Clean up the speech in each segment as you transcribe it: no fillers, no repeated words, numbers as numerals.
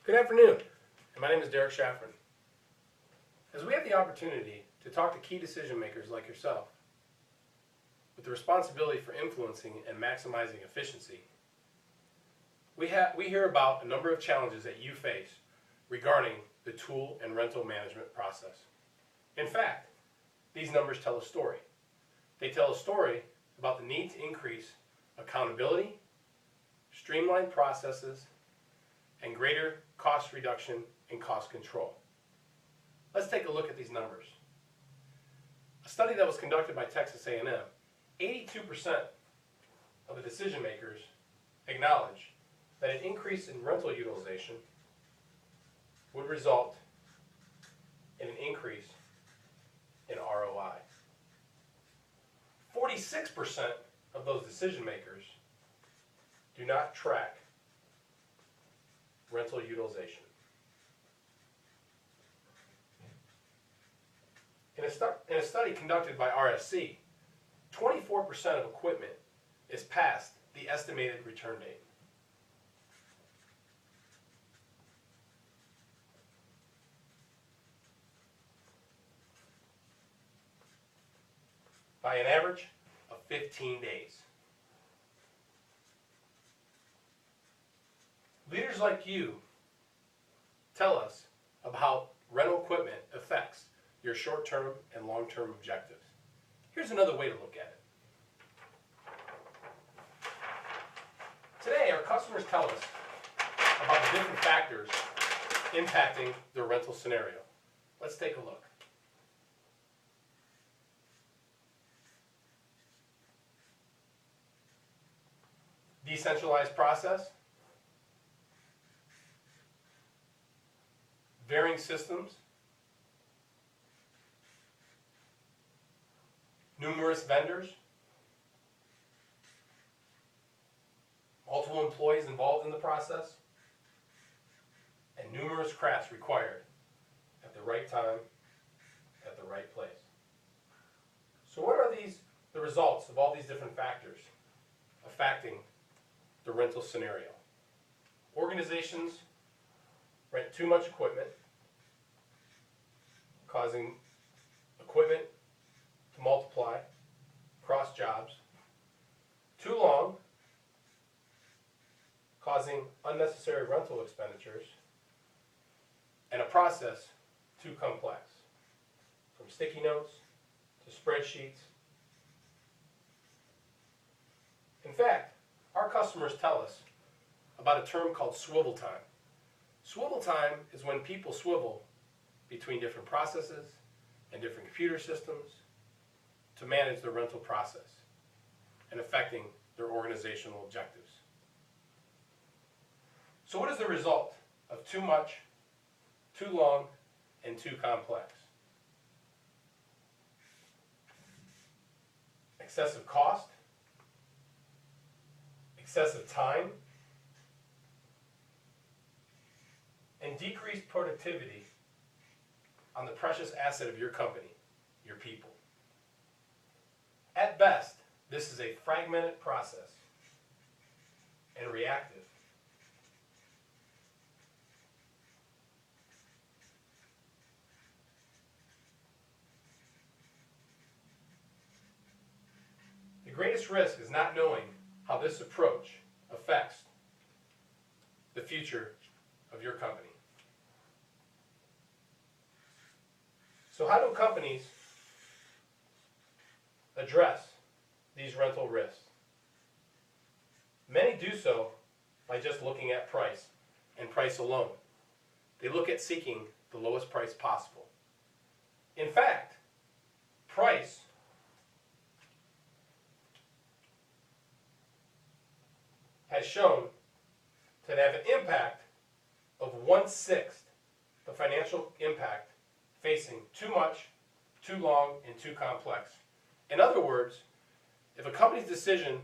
Good afternoon, and my name is Derek Schafran. As we have the opportunity to talk to key decision makers like yourself, with the responsibility for influencing and maximizing efficiency, we hear about a number of challenges that you face regarding the tool and rental management process. In fact, these numbers tell a story. They tell a story about the need to increase accountability, streamline processes, and greater cost reduction and cost control. Let's take a look at these numbers. A study that was conducted by Texas A&M, 82% of the decision makers acknowledge that an increase in rental utilization would result in an increase in ROI. 46% of those decision makers do not track rental utilization. In a study conducted by RSC, 24% of equipment is past the estimated return date. By an average of 15 days. Leaders like you tell us about how rental equipment affects your short-term and long-term objectives. Here's another way to look at it. Today, our customers tell us about the different factors impacting their rental scenario. Let's take a look. Decentralized process, varying systems, numerous vendors, multiple employees involved in the process, and numerous crafts required at the right time, at the right place. So what are the results of all these different factors affecting the rental scenario? Organizations rent too much equipment, causing equipment to multiply across jobs. Too long, causing unnecessary rental expenditures. And a process too complex, from sticky notes to spreadsheets. In fact, our customers tell us about a term called swivel time. Swivel time is when people swivel between different processes and different computer systems to manage the rental process and affecting their organizational objectives. So what is the result of too much, too long, and too complex? Excessive cost, excessive time, and decreased productivity on the precious asset of your company, your people. At best, this is a fragmented process and reactive. The greatest risk is not knowing how this approach affects the future of your company. So how do companies address these rental risks? Many do so by just looking at price and price alone. They look at seeking the lowest price possible. In fact, price has shown to have an impact of 1/6 the financial impact facing too much, too long, and too complex. In other words, if a company's decision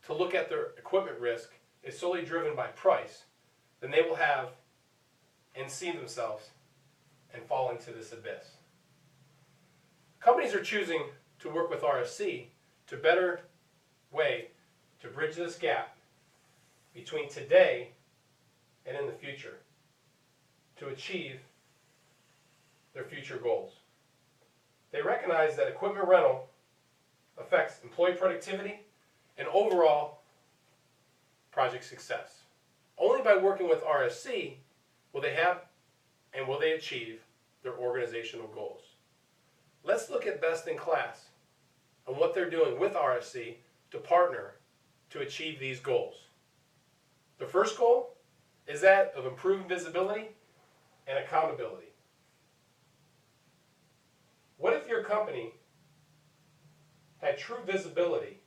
to look at their equipment risk is solely driven by price, then they will have and see themselves and fall into this abyss. Companies are choosing to work with RSC to better way to bridge this gap between today and in the future. achieve their future goals. They recognize that equipment rental affects employee productivity and overall project success. Only by working with RSC will they have and will they achieve their organizational goals. Let's look at best in class and what they're doing with RSC to partner to achieve these goals. The first goal is that of improving visibility and accountability. What if your company had true visibility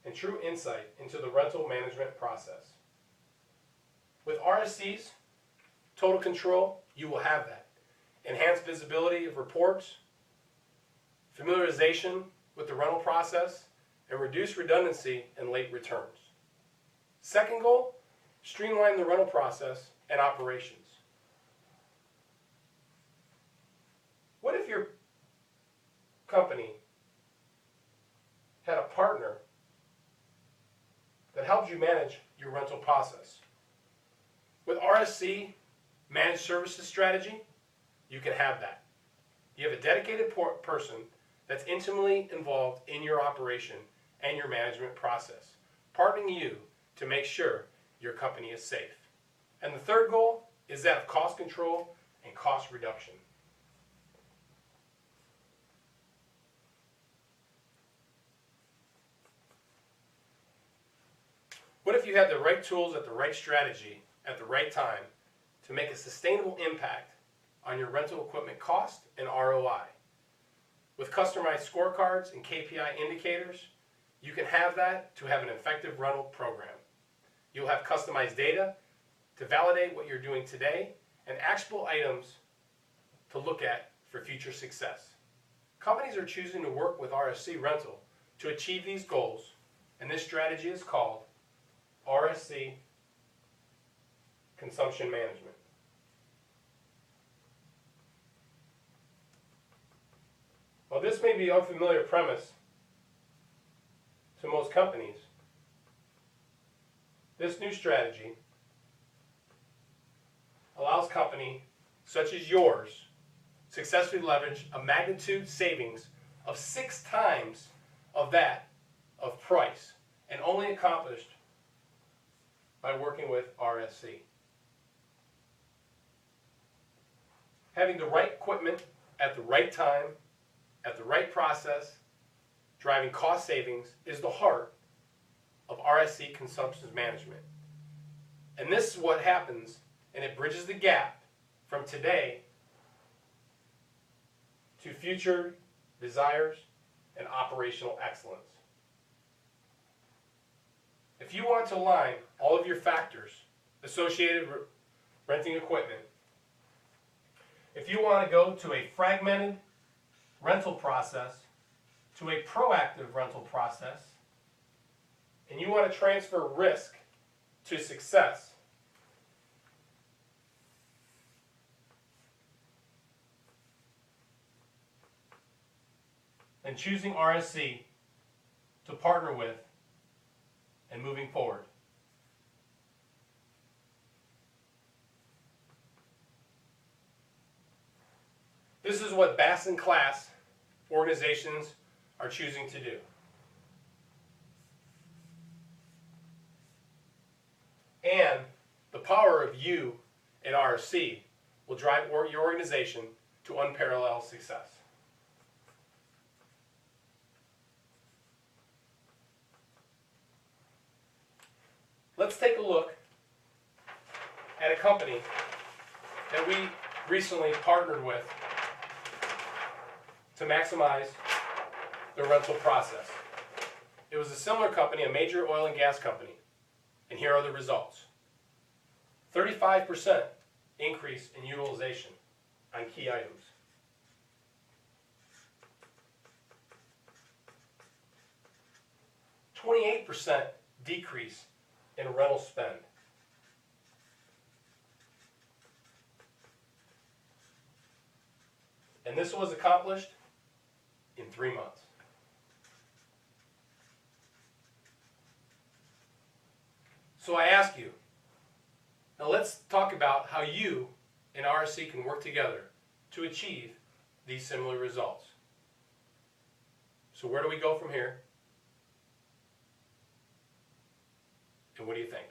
and true insight into the rental management process? With RSC's total control, you will have that. Enhanced visibility of reports, familiarization with the rental process, and reduced redundancy and late returns. Second goal, streamline the rental process and operations. What if your company had a partner that helped you manage your rental process? With RSC Managed Services Strategy, you can have that. You have a dedicated person that's intimately involved in your operation and your management process, partnering you to make sure your company is safe. And the third goal is that of cost control and cost reduction. What if you had the right tools at the right strategy at the right time to make a sustainable impact on your rental equipment cost and ROI? With customized scorecards and KPI indicators, you can have that to have an effective rental program. You'll have customized data to validate what you're doing today and actionable items to look at for future success. Companies are choosing to work with RSC Rental to achieve these goals, and this strategy is called RSC Consumption Management. While this may be an unfamiliar premise to most companies, this new strategy allows companies such as yours successfully leverage a magnitude savings of 6 times of that of price, and only accomplished by working with RSC. Having the right equipment at the right time, at the right process, driving cost savings is the heart of RSC Consumption Management. And this is what happens, and it bridges the gap from today to future desires and operational excellence. If you want to align all of your factors associated with renting equipment, if you want to go to a fragmented rental process to a proactive rental process, and you want to transfer risk to success, then choosing RSC to partner with and moving forward. This is what best-in-class organizations are choosing to do. And the power of you and RSC will drive your organization to unparalleled success. Let's take a look at a company that we recently partnered with to maximize the rental process. It was a similar company, a major oil and gas company, and here are the results. 35% increase in utilization on key items. 28% decrease in rental spend. And this was accomplished in 3 months. So I ask you, now let's talk about how you and RSC can work together to achieve these similar results. So where do we go from here? And what do you think?